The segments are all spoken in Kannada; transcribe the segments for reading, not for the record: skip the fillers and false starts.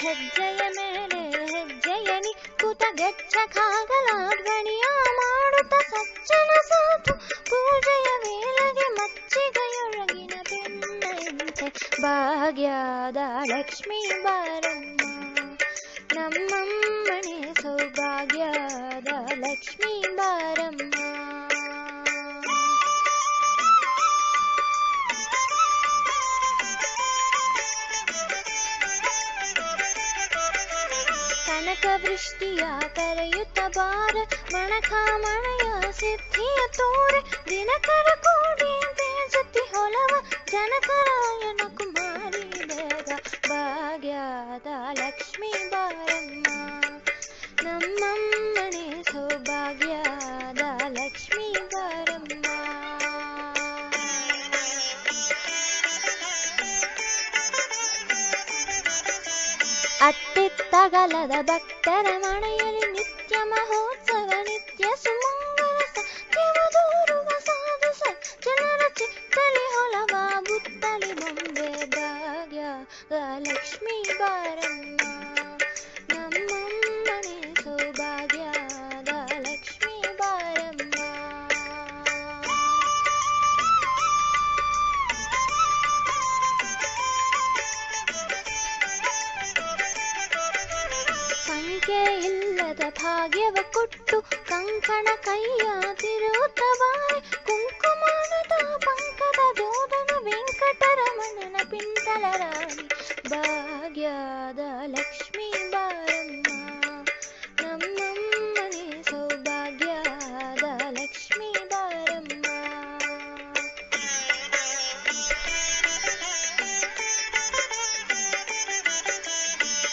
ಹೆಜ್ಜೆಯ ಮೇಲೆ ಹೆಜ್ಜೆಯನಿ ಕುತ ಗೆಚ್ಚ ಖಾಗಲ ಧ್ವನಿಯ ಮಾಡುತ್ತ ಸಜ್ಜನ ಸಾಧು ಪೂಜೆಯ ವೇಳೆಗೆ ಮಚ್ಚಿಗೆಯೊಳಗಿನ ಬೆಣ್ಣೆಯಂತೆ ಭಾಗ್ಯದ ಲಕ್ಷ್ಮೀ ಬಾರಮ್ಮ ನಮ್ಮಮ್ಮನೆ ಸೌಭಾಗ್ಯದ ಲಕ್ಷ್ಮೀ ಬಾರಮ್ಮ. ಕನಕವೃಷ್ಟಿಯ ಕರೆಯುತ್ತ ಬಾರ ಮಣಕಾಮಣೆಯ ಸಿದ್ಧಿಯ ತೋರೆ ದಿನಕರ ಕೋಡಿ ತೇಜತಿ ಹೊಲವ ಜನಕರಾಯನ ಕುಮಾರಿ ಬೇಗ ಭಾಗ್ಯದ ಲಕ್ಷ್ಮೀ ಬಾರಮ್ಮ ನಮ್ಮಮ್ಮನೆ ಸೌಭಾಗ್ಯದ ಲಕ್ಷ್ಮೀ ಬಾರಮ್ಮ. ಅತ್ತಿತ್ತಗಲದ ಭಕ್ತರ ಮನೆಯಲ್ಲಿ ನಿತ್ಯ ಮಹೋತ್ಸವ ನಿತ್ಯ ಸುಮಂಗಲ ಸತ್ಯವ ದೂರುವ ಸಾಧು ಜನರ ಚಿತ್ತಲಿ ಹೊಲವ ಬುತ್ತಲಿ ಬೊಂಬೆ ಭಾಗ್ಯದ ಲಕ್ಷ್ಮೀ ಬಾರಮ್ಮ ನಮ್ಮಮ್ಮನೆ ಸೌಭಾಗ್ಯದ ಲಕ್ಷ್ಮೀ ಬಾರಮ್ಮ. ಸಂಖ್ಯೆ ಇಲ್ಲದ ಭಾಗ್ಯವ ಕೊಟ್ಟು ಕಂಕಣ ಕೈಯ ತಿರುತ್ತ ಬಾರಿ ಕುಂಕುಮಾನದ ಪಂಕದ ಜೋದನ ವೆಂಕಟರಮಣನ ಪಿಂತಲ ರಾಣಿ ಭಾಗ್ಯದ ಲಕ್ಷ್ಮೀ ಬಾರಮ್ಮ ನಮ್ಮಮ್ಮನೆ ಸೌಭಾಗ್ಯದ ಲಕ್ಷ್ಮೀ ಬಾರಮ್ಮ.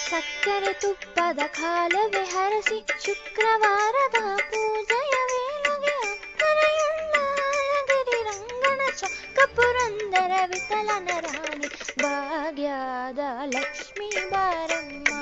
ಸಕ್ಕರೆ ತುಪ್ಪದ ಕಾಲವೇ ಹರಸಿ ಶುಕ್ರವಾರದ ಪೂಜೆಯ ವೇಳೆಗೆ ಅಕ್ಕರೆಯುಳ್ಳ ಅಳಗಿರಿ ರಂಗನ ಚೊಕ್ಕ ಪುರಂದರ ವಿಠಲನ ರಾಣಿ ಭಾಗ್ಯದ ಲಕ್ಷ್ಮೀ ಬಾರಮ್ಮ